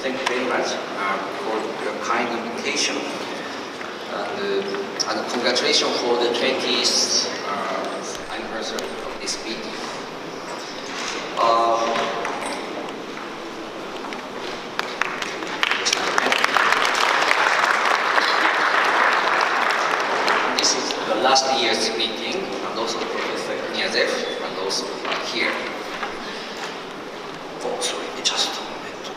thank you very much for your kind invitation. And congratulations for the 20th anniversary of this meeting. This is the last year's meeting, and also Professor Niyazev, and also here. Oh, sorry, just a moment.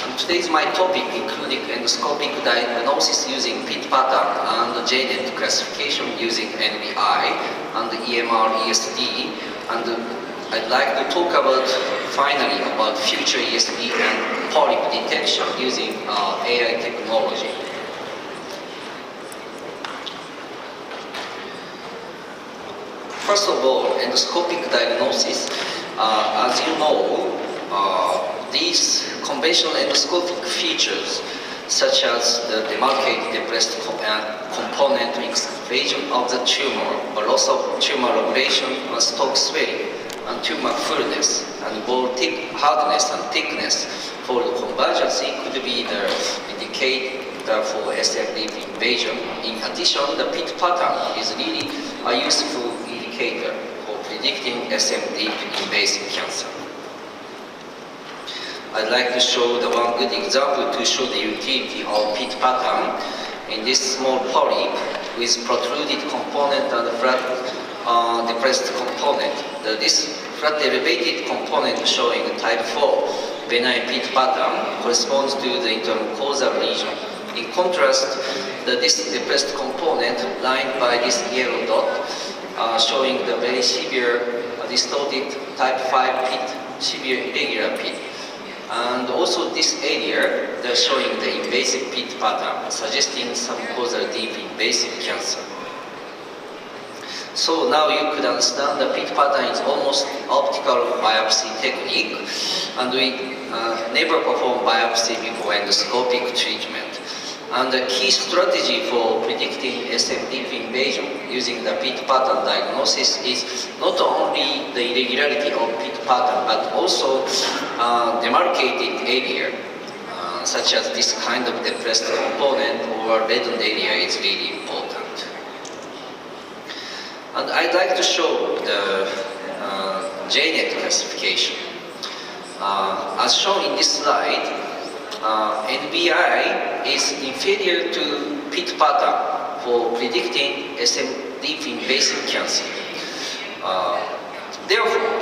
And today's my topic, including endoscopic diagnosis using PIT pattern and JNet classification using NBI and EMR ESD, and I'd like to talk about finally about future ESD and polyp detection using AI technology. First of all, endoscopic diagnosis. As you know, these conventional endoscopic features, such as the demarcated depressed component expansion of the tumor, a loss of tumor lobulation, and stalk swelling, and tumor fullness, and bone hardness and thickness for the convergence could be the indicator for SM deep invasion. In addition, the PIT pattern is really a useful indicator for predicting SM deep invasive cancer. I'd like to show the one good example to show the utility of PIT pattern in this small polyp with protruded component and flat depressed component. This flat elevated component showing type 4 benign PIT pattern corresponds to the internal causal region. In contrast, this depressed component lined by this yellow dot showing the very severe distorted type 5 PIT, severe irregular PIT. And also this area, they're showing the invasive PIT pattern, suggesting some causal deep invasive cancer. So now you could understand the PIT pattern is almost optical biopsy technique, and we never perform biopsy before endoscopic treatment. And the key strategy for predicting SM deep invasion using the PIT pattern diagnosis is not only the irregularity of PIT pattern, but also demarcated area, such as this kind of depressed component or reddened area is really important. And I'd like to show the JNet classification. As shown in this slide, NBI is inferior to PIT pattern for predicting SM deep invasive cancer. Therefore,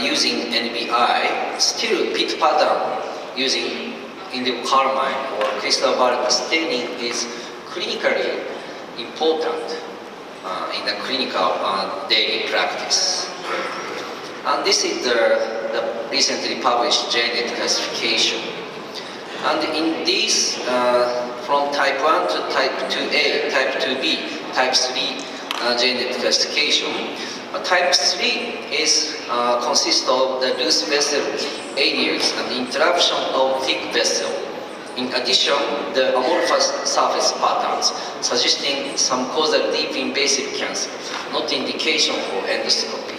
using NBI, still PIT pattern using indium-carmine or crystal violet staining is clinically important in the clinical daily practice. And this is the recently published JNet classification. And in these, from type 1 to type 2A, type 2B, type 3 JNet classification, type 3 is consists of the loose vessel areas and interruption of thick vessel. In addition, the amorphous surface patterns, suggesting some causal deep invasive cancer, not indication for endoscopy.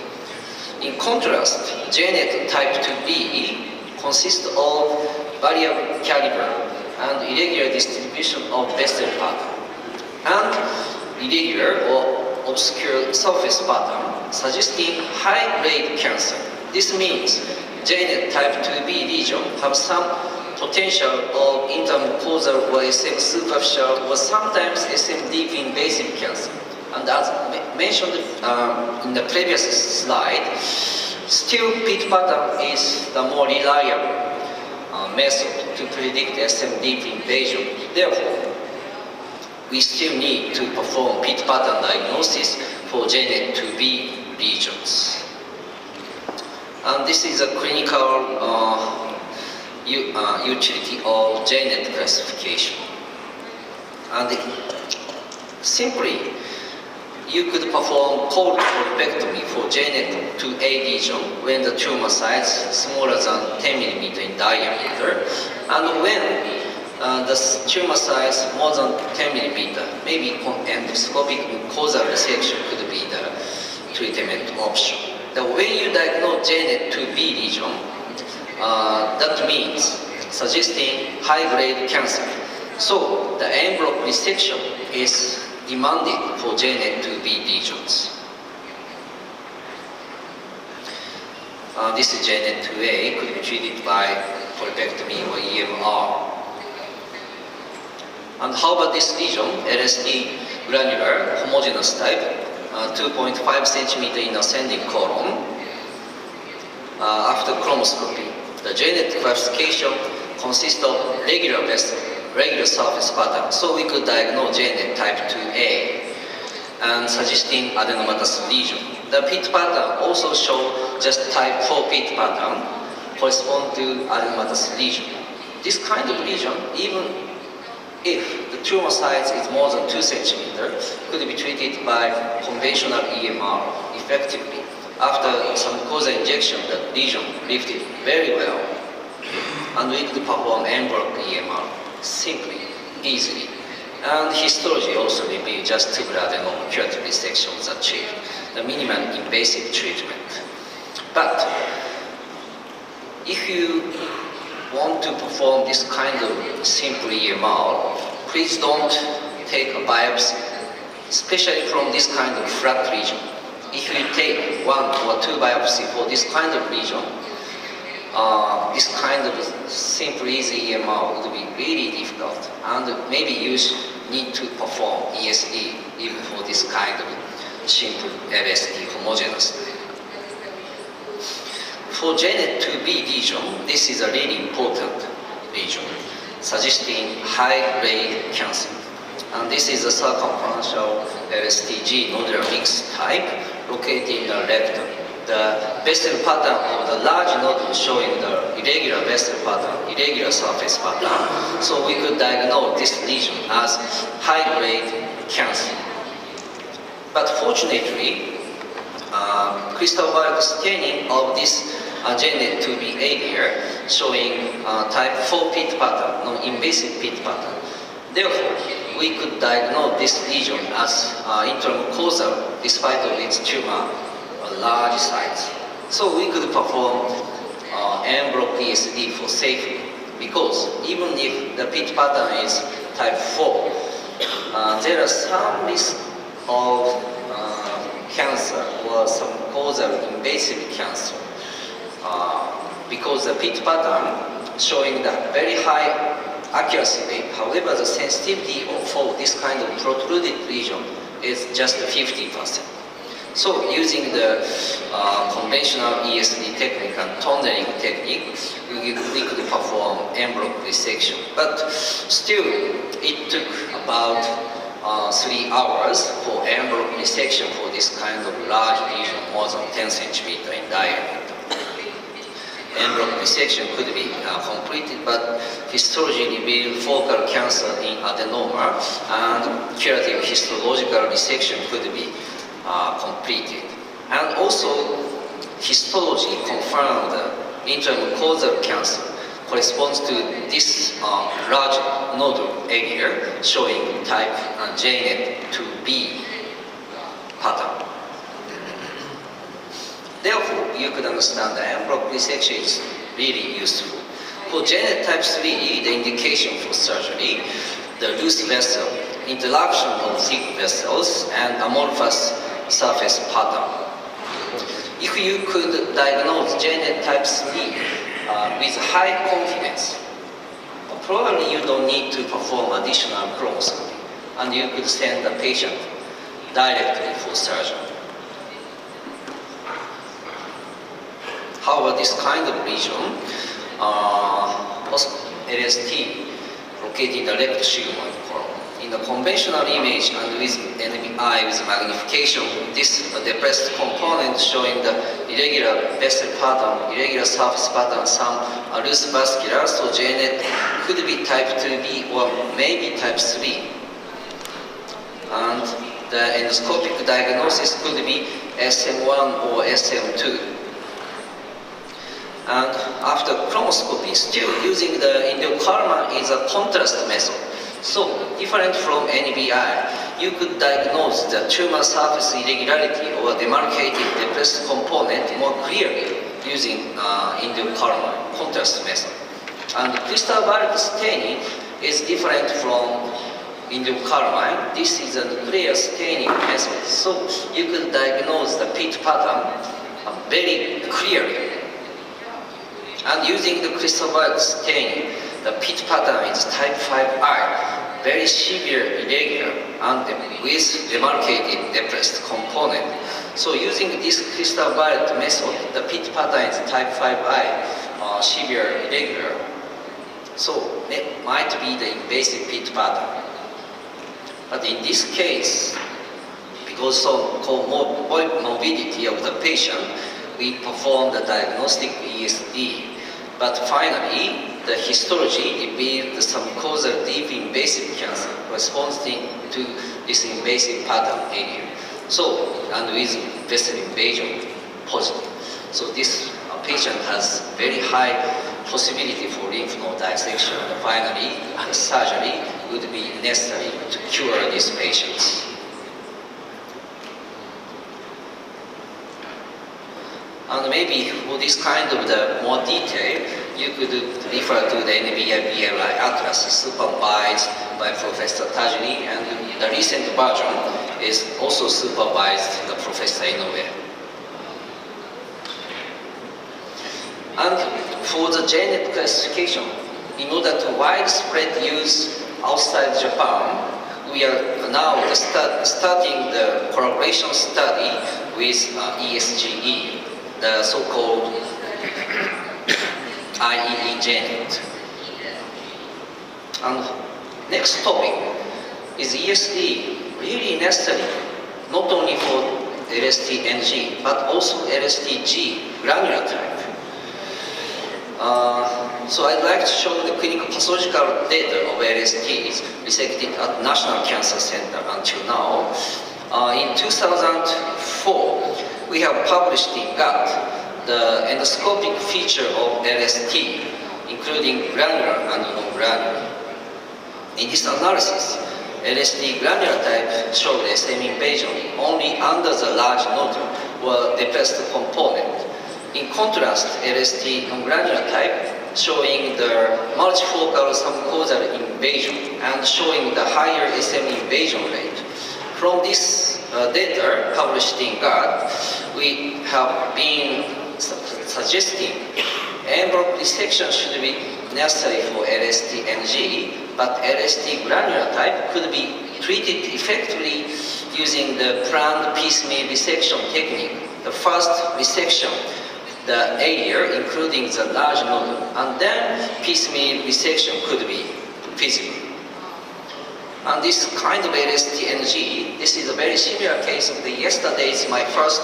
In contrast, JNet type 2B consists of variable caliber and irregular distribution of vessel pattern, and irregular or obscure surface pattern, suggesting high-grade cancer. This means JNet type 2B lesion have some potential of internal causal or SM superficial or sometimes SM deep invasive cancer. And as mentioned in the previous slide, still PIT pattern is the more reliable method to predict SM deep invasion. Therefore, we still need to perform PIT pattern diagnosis for JNet 2B lesions. And this is a clinical utility of JNet classification. And simply, you could perform cold colpectomy for JNet 2A lesion when the tumor size is smaller than 10 mm in diameter, and when the tumor size more than 10 mm, maybe endoscopic causal resection could be the treatment option. When you diagnose JNET2B lesion, that means suggesting high-grade cancer. So the en bloc resection is demanded for JNET2B lesions. This is JNET2A, could be treated by polypectomy or EMR. And how about this lesion, LST granular homogeneous type, 2.5 centimeter in ascending column after chromoscopy. The JNET classification consists of regular vessel, regular surface pattern, so we could diagnose JNET type 2A and suggesting adenomatous lesion. The pit pattern also show just type 4 pit pattern correspond to adenomatous lesion. This kind of lesion, even if the tumor size is more than 2 centimeters, could be treated by conventional EMR effectively. After some causal injection, the lesion lifted very well, and we could perform en bloc EMR simply, easily. And histology also revealed just tubular adenoma curative resection was achieved, the minimal invasive treatment. But if you want to perform this kind of simple EMR, please don't take a biopsy, especially from this kind of flat lesion. If you take 1 or 2 biopsy for this kind of lesion, this kind of simple easy EMR would be really difficult, and maybe you need to perform ESD even for this kind of simple LST homogeneous. For JNET2B lesion, this is a really important lesion, suggesting high-grade cancer. And this is a circumferential LSTG nodular mixed type located in the rectum. The vessel pattern of the large nodule showing the irregular vessel pattern, irregular surface pattern. So we could diagnose this lesion as high-grade cancer. But fortunately, crystal violet staining of this JNET2B area showing type 4 pit pattern, non-invasive pit pattern. Therefore, we could diagnose this lesion as intramucosal despite of its tumor large size. So we could perform en bloc ESD for safety, because even if the pit pattern is type 4, there are some risk of cancer or some causal invasive cancer, because the pit pattern showing the very high accuracy rate. However, the sensitivity for this kind of protruded lesion is just 50%. So using the conventional ESD technique and tunneling technique, we could perform en bloc resection. But still, it took about 3 hours for en bloc resection for this kind of large lesion, more than 10 centimeters in diameter. En bloc resection could be completed, but histology revealed focal cancer in adenoma, and curative histological resection could be completed. And also, histology confirmed the intramucosal cancer corresponds to this large nodule area showing type JNET2B pattern. Therefore, you could understand that en bloc resection is really useful. For JNET type 3, the indication for surgery, the loose vessel, interaction of thick vessels, and amorphous surface pattern. If you could diagnose JNET type 3 with high confidence, probably you don't need to perform additional chromoscopy, and you could send the patient directly for surgery. How about this kind of lesion? LST located in the left sigmoid column. In the conventional image and with NMI with magnification, this depressed component showing the irregular vessel pattern, irregular surface pattern, some loose vascular, so JNET could be type 2B or maybe type 3. And the endoscopic diagnosis could be SM1 or SM2. And after chromoscopy, still using the endoscopic is a contrast method. So different from NBI, you could diagnose the tumor surface irregularity or demarcated depressed component more clearly using indium carbide contrast method. And crystal violet staining is different from indium carbide. This is a nuclear staining method, so you could diagnose the pit pattern very clearly. And using the crystal violet staining, the pit pattern is type 5I, very severe, irregular, and with demarcated depressed component. So using this crystal violet method, the pit pattern is type 5I, severe, irregular. So it might be the invasive pit pattern. But in this case, because of morbidity of the patient, we perform the diagnostic ESD. But finally, the histology revealed some causal deep invasive cancer corresponding to this invasive pattern area. So, and with vessel invasion positive. So this patient has very high possibility for lymph node dissection. And finally, the surgery would be necessary to cure these patients. And maybe for this kind of the more detail, you could refer to the NBI-BLI Atlas supervised by Professor Tajiri, and the recent version is also supervised by Professor Inoue. And for the genetic classification, in order to widespread use outside Japan, we are now starting the collaboration study with ESGE, the so-called IEE Genet. And next topic is ESD really necessary not only for LST-NG but also LST-G granular type. So I'd like to show the clinical pathological data of LSTs resected at National Cancer Center until now. In 2004, we have published in GATT the endoscopic feature of LST, including granular and non-granular. In this analysis, LST granular type showed SM invasion only under the large nodule or depressed component. In contrast, LST non-granular type showing the multifocal subcausal invasion and showing the higher SM invasion rate. From this data published in GATT, we have been suggesting envelope resection should be necessary for LST-NG, but LST granular type could be treated effectively using the planned piecemeal resection technique. The first resection, the area including the large nodule, and then piecemeal resection could be feasible. And this kind of LST-NG, this is a very similar case of the yesterday's my first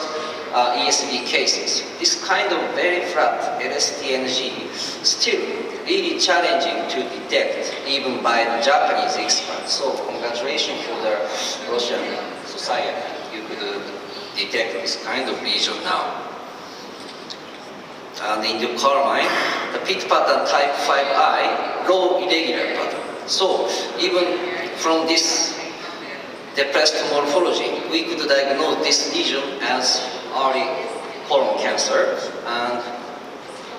ESD cases. This kind of very flat LST-NG still really challenging to detect even by the Japanese experts. So congratulations for the Russian society. You could detect this kind of lesion now. And in the carbide, the pit pattern type 5I, low irregular pattern. So even from this depressed morphology, we could diagnose this lesion as early colon cancer and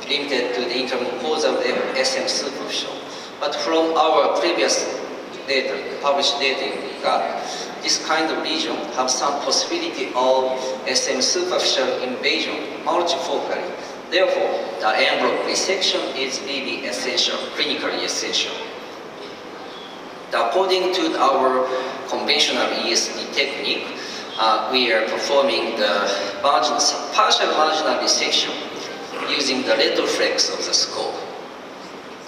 limited to the internal cause of SM superficial. But from our previous data, published data in GATT, this kind of lesion have some possibility of SM superficial invasion multifocally. Therefore, the envelope resection is really essential, clinically essential. According to our conventional ESD technique, we are performing the partial marginal resection using the retroflex of the skull.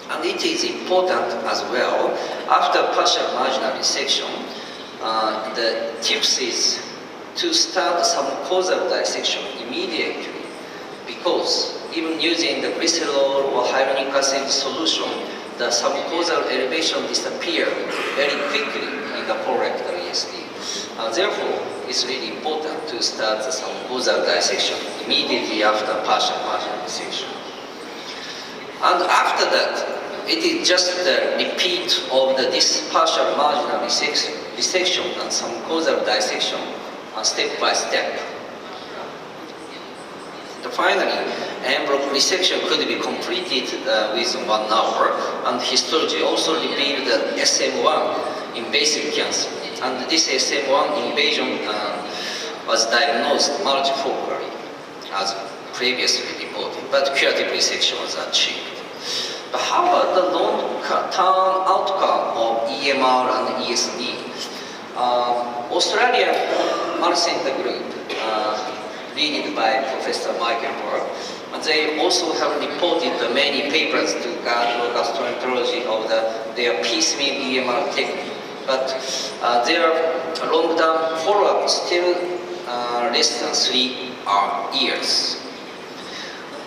And it is important as well, after partial marginal resection, the tips is to start some causal dissection immediately, because even using the glycerol or hyaluronic acid solution, the subcausal elevation disappears very quickly in the colorectal ESD. Therefore, it's really important to start the subcausal dissection immediately after partial marginal resection. And after that, it is just the repeat of this partial marginal resection resection and some causal dissection step by step. Finally, en bloc resection could be completed within 1 hour, and histology also revealed SM1 invasive cancer. And this SM1 invasion was diagnosed multifocally, as previously reported, but curative resection was achieved. But how about the long-term outcome of EMR and ESD? Australian Multicenter group, led by Professor Michael Moore, they also have reported many papers to gastroenterology of their piecemeal EMR technique. But their long-term follow-up still less than 3 years.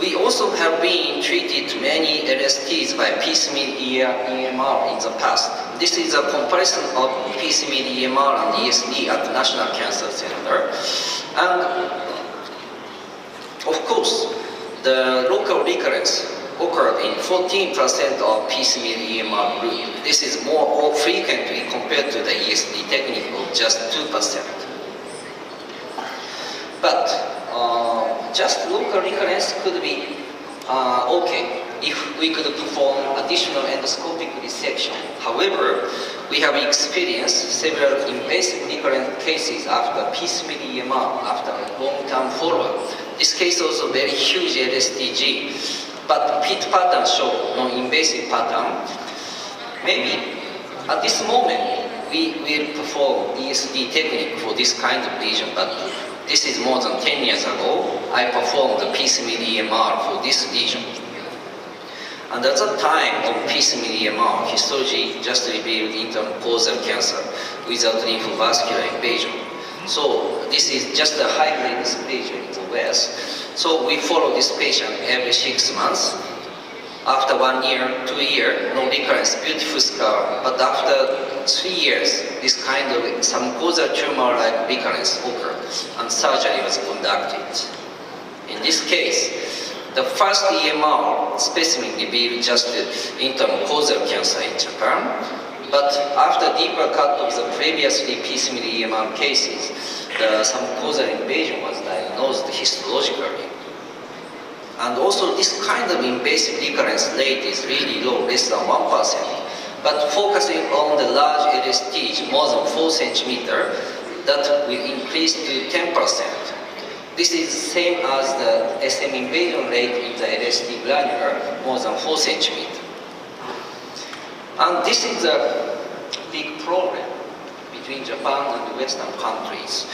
We also have been treated many LSTs by piecemeal EMR in the past. This is a comparison of piecemeal EMR and ESD at the National Cancer Center. And of course, the local recurrence occurred in 14% of piecemeal EMR group. This is more frequently compared to the ESD technique of just 2%. But just local recurrence could be okay if we could perform additional endoscopic resection. However, we have experienced several invasive recurrent cases after piecemeal EMR after long-term follow-up. This case also very huge LSTG, but PIT pattern show non-invasive pattern. Maybe at this moment we will perform ESD technique for this kind of lesion, but this is more than 10 years ago. I performed the piecemeal EMR for this lesion. And at that time of piecemeal EMR, histology just revealed internal causal cancer without lymphovascular invasion. So this is just a high-grade dysplasia in the West. So we follow this patient every 6 months. After 1 year, 2 years, no recurrence, beautiful scar. But after 3 years, this kind of some causal tumor-like recurrence occurred, and surgery was conducted. In this case, the first EMR specimen revealed just internal causal cancer in Japan. But after deeper cut of the previously piecemeal EMR cases, some causal invasion was diagnosed histologically. And also this kind of invasive recurrence rate is really low, less than 1%. But focusing on the large LSTs, more than 4 centimeters, that will increase to 10%. This is the same as the SM invasion rate in the LST granular, more than 4 centimeters. And this is a big problem between Japan and the Western countries.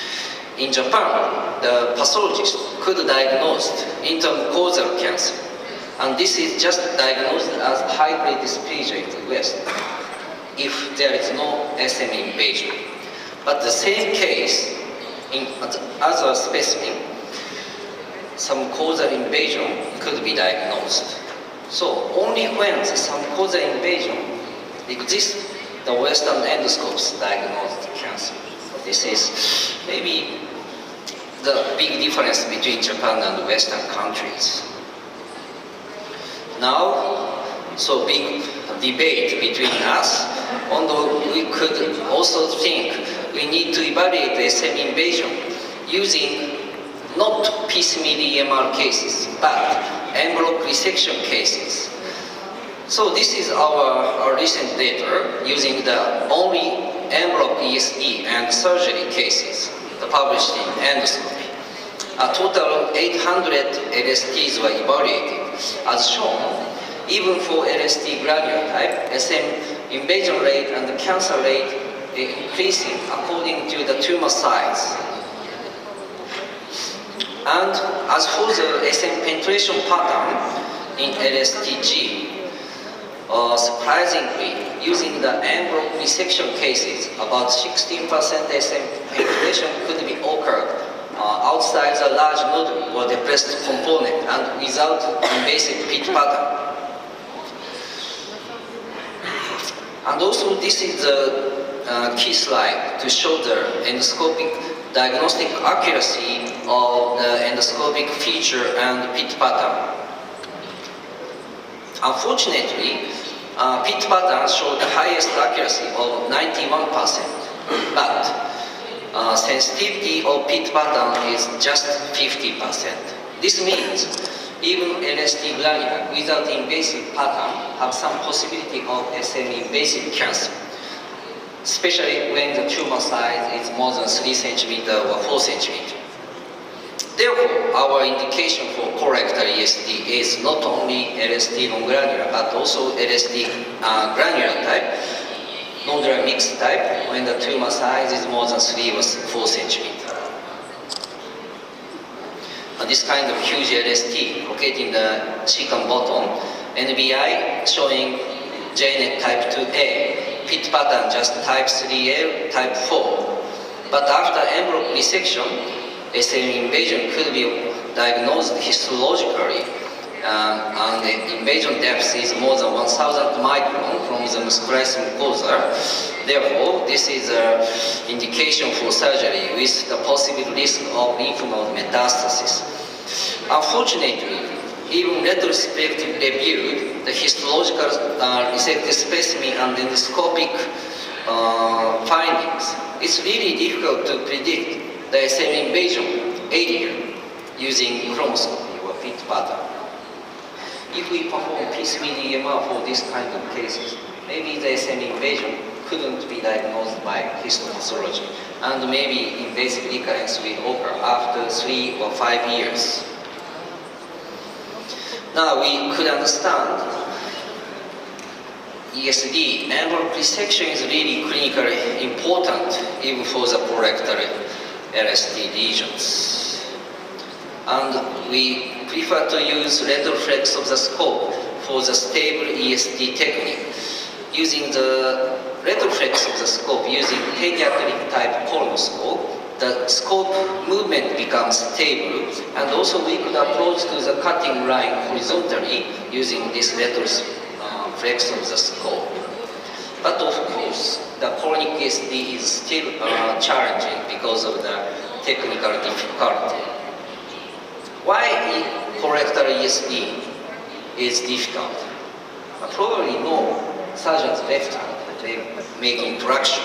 In Japan, the pathologist could diagnose internal causal cancer, and this is just diagnosed as high-grade dysplasia in the West if there is no SM invasion. But the same case in other specimen, some causal invasion could be diagnosed. So only when some causal invasion exists, the Western endoscopes diagnose the cancer. This is maybe the big difference between Japan and the Western countries. Now, so big debate between us, although we could also think we need to evaluate the SM invasion using not piecemeal EMR cases, but envelope resection cases. So this is our recent data using the only envelope ESD and surgery cases published in Endoscopic. A total of 800 LSTs were evaluated. As shown, even for LST granular type, SM invasion rate and the cancer rate are increasing according to the tumor size. And as for the SM penetration pattern in LSTG, surprisingly, using the envelope resection cases, about 16% SM penetration could be occurred outside the large nodule or depressed component and without invasive pit pattern. And also this is the key slide to show the endoscopic diagnostic accuracy of the endoscopic feature and pit pattern. Unfortunately, pit pattern showed the highest accuracy of 91%, But sensitivity of pit pattern is just 50%. This means even LST granular without invasive pattern have some possibility of SM invasive cancer, especially when the tumor size is more than 3 cm or 4 cm. Therefore, our indication for colorectal ESD is not only LST non-granular but also LST granular type, non-granular mixed type when the tumor size is more than 3 or 4 cm. This kind of huge LST located in the secant bottom, NBI showing JNet type 2A, pit pattern just type 3A, type 4. But after envelope resection, SM invasion could be diagnosed histologically, and the invasion depth is more than 1000 micron from the muscularis mucosa. Therefore, this is an indication for surgery with the possible risk of lymph node metastasis. Unfortunately, even retrospectively reviewed, the histological resected specimen and endoscopic findings, it's really difficult to predict the SM invasion area using chromoscopy or pit pattern. If we perform PCB-DMR for this kind of cases, maybe the SM invasion couldn't be diagnosed by histopathology, and maybe invasive recurrence will occur after 3 or 5 years. Now we could understand ESD, envelope resection is really clinically important even for the colorectal LST lesions. And we prefer to use retroflex of the scope for the stable ESD technique. Using the retroflex of the scope using pediatric type colonoscope, the scope movement becomes stable, and also we could approach to the cutting line horizontally using this retroflex of the scope. But of course, the chronic ESD is still challenging because of the technical difficulty. Why colorectal ESD is difficult? Probably no surgeons left hand making traction.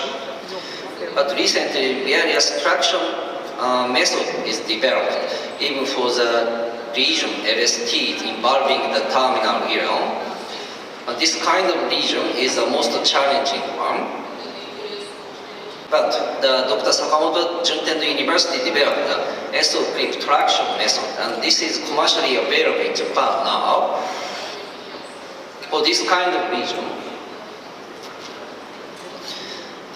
But recently, various traction method is developed, even for the lesion LST involving the terminal ileum. This kind of lesion is the most challenging one. But Dr. Sakamoto Juntendo University developed the S-clip traction method, and this is commercially available in Japan now. For this kind of lesion,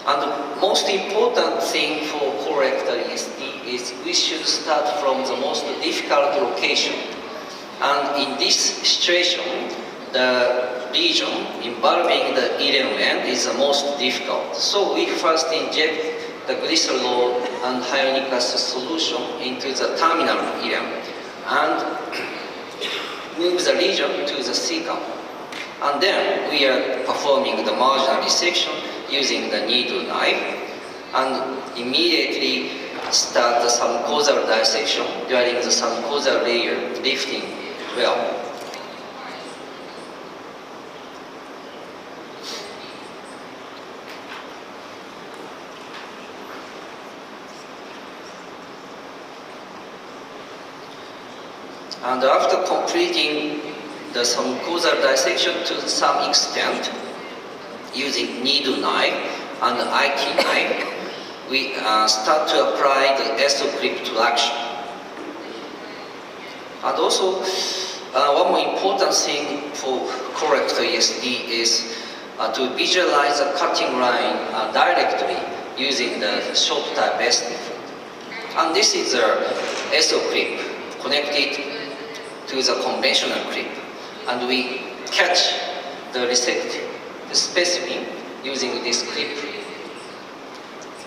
and the most important thing for colorectal ESD is we should start from the most difficult location. And in this situation, the lesion involving the ileum end is the most difficult. So we first inject the glycerol and hyaluronic acid solution into the terminal ileum and move the lesion to the cecum. And then we are performing the marginal resection using the needle knife, and immediately start the submucosal dissection during the submucosal layer lifting well. And after completing the submucosal dissection to some extent, using needle knife and IT knife, we start to apply the S-clip traction. And also, one more important thing for colorectal ESD is to visualize the cutting line directly using the short type S-clip. And this is the S-clip connected to the conventional clip, and we catch the resected specimen using this clip,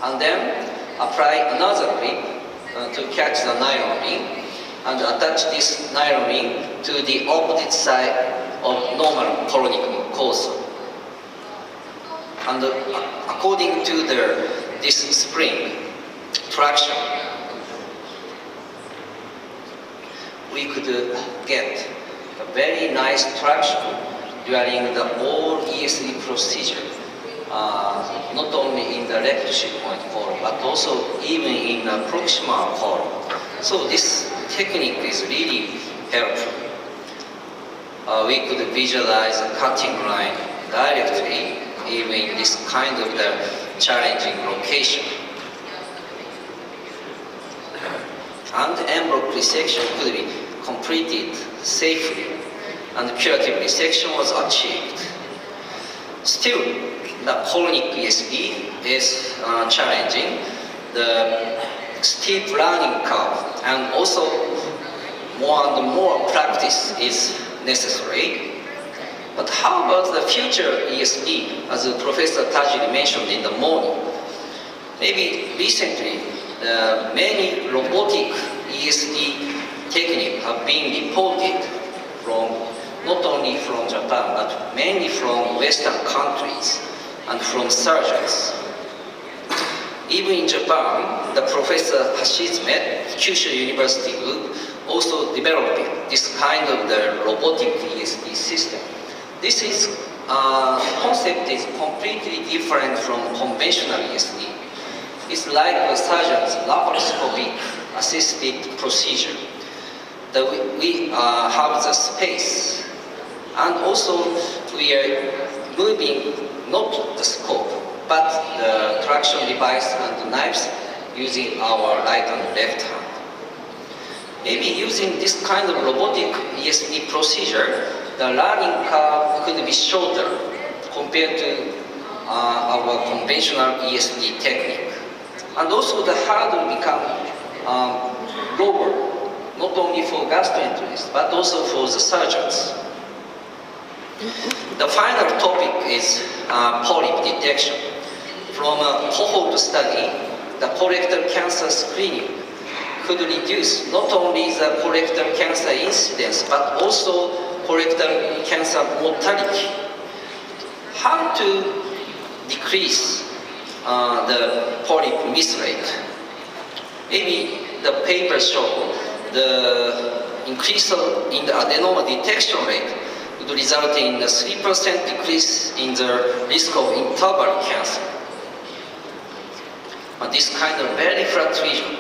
and then apply another clip to catch the nylon ring and attach this nylon ring to the opposite side of normal colonic mucosa. And according to this spring traction, we could get a very nice traction during the whole ESD procedure. not only in the rectus point column, but also even in the proximal column. So this technique is really helpful. We could visualize a cutting line directly, even in this kind of the challenging location. And envelope resection could be completed safely, and curative resection was achieved. Still, the colonic ESD is challenging. The steep learning curve, and also more and more practice is necessary. But how about the future ESD, as Professor Tajiri mentioned in the morning? Maybe recently, many robotic ESD techniques have been reported from, not only from Japan, but mainly from Western countries and from surgeons. Even in Japan, the Professor Hashizume, Kyushu University Group, also developing this kind of the robotic ESD system. This is concept is completely different from conventional ESD. It's like a surgeon's laparoscopic assisted procedure. We have the space, and also we are moving not the scope, but the traction device and the knives using our right and left hand. Maybe using this kind of robotic ESD procedure, the learning curve could be shorter compared to our conventional ESD technique. And also the hurdle become lower, not only for gastroenterologists, but also for the surgeons. The final topic is polyp detection. From a cohort study, the colorectal cancer screening could reduce not only the colorectal cancer incidence, but also colorectal cancer mortality. How to decrease the polyp miss rate? Maybe the paper show the increase in the adenoma detection rate would result in a 3% decrease in the risk of interval cancer. This kind of very flat region,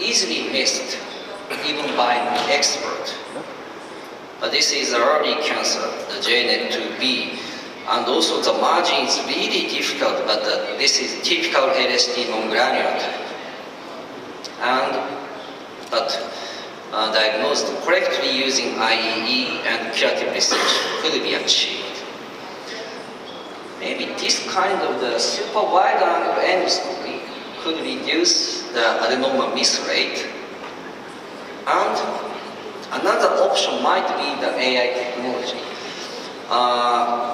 easily missed even by an expert. But this is early cancer, the JNET2B, and also the margin is really difficult, but this is typical LST non-granular type. But diagnosed correctly using IEE and curative resection could be achieved. Maybe this kind of the super wide angle endoscopy could reduce the adenoma miss rate. And another option might be the AI technology.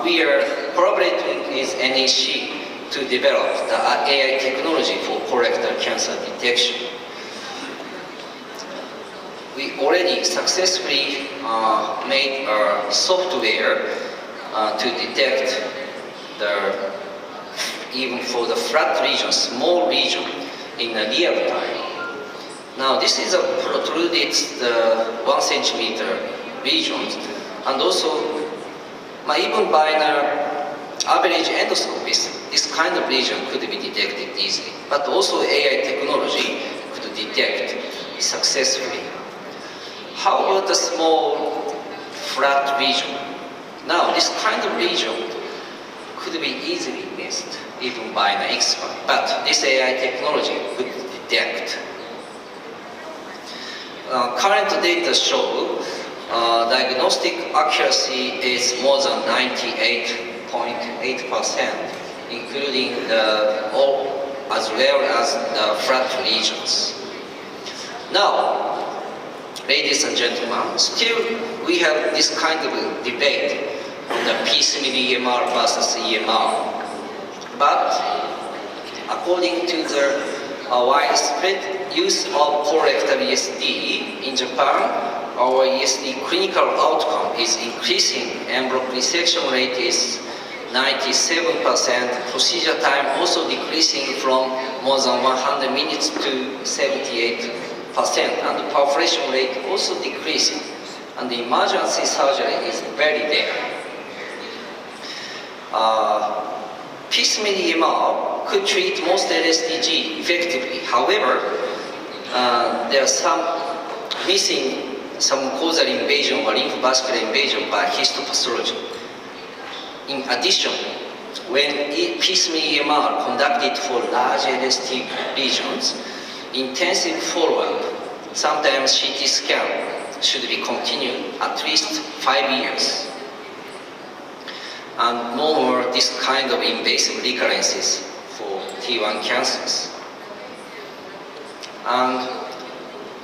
We are collaborating with NEC to develop the AI technology for colorectal cancer detection. We already successfully made a software to detect even for the flat region, small region, in a real time. Now this is a protruded 1 centimeter regions, and also even by an average endoscopist, this kind of region could be detected easily. But also AI technology could detect successfully. How about the small flat region? Now this kind of region could be easily missed even by an expert, but this AI technology could detect. Current data show diagnostic accuracy is more than 98.8%, including as well as the flat regions. Now, ladies and gentlemen, still we have this kind of a debate on the piecemeal EMR versus EMR. But according to the widespread use of colorectal ESD in Japan, our ESD clinical outcome is increasing. Envelope resection rate is 97%. Procedure time also decreasing from more than 100 minutes to 78%. And the perforation rate also decreasing. And the emergency surgery is very rare. piecemeal EMR could treat most LSTG effectively. However, there are some missing some causal invasion or lymphovascular invasion by histopathology. In addition, when piecemeal EMR conducted for large LST lesions, intensive follow-up, sometimes CT scan, should be continued at least 5 years. And no more this kind of invasive recurrences for T1 cancers. And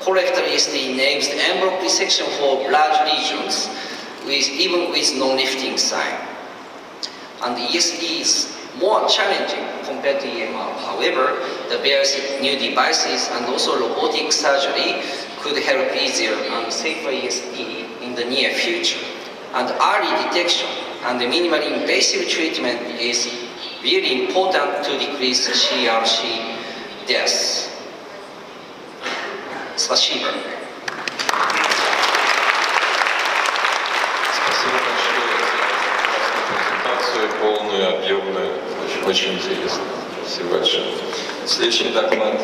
colorectal EST enables the en bloc resection for large lesions even with non-lifting sign. And the EST is more challenging compared to EMR. However, the various new devices and also robotic surgery could help easier and safer EST in the near future. And early detection and the minimally invasive treatment is really important to decrease CRC deaths. Спасибо. Спасибо большое за презентацию, полную, объемную, очень интересно. Спасибо большое. Следующий доклад.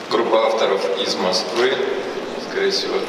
Группа авторов из Москвы, скорее всего,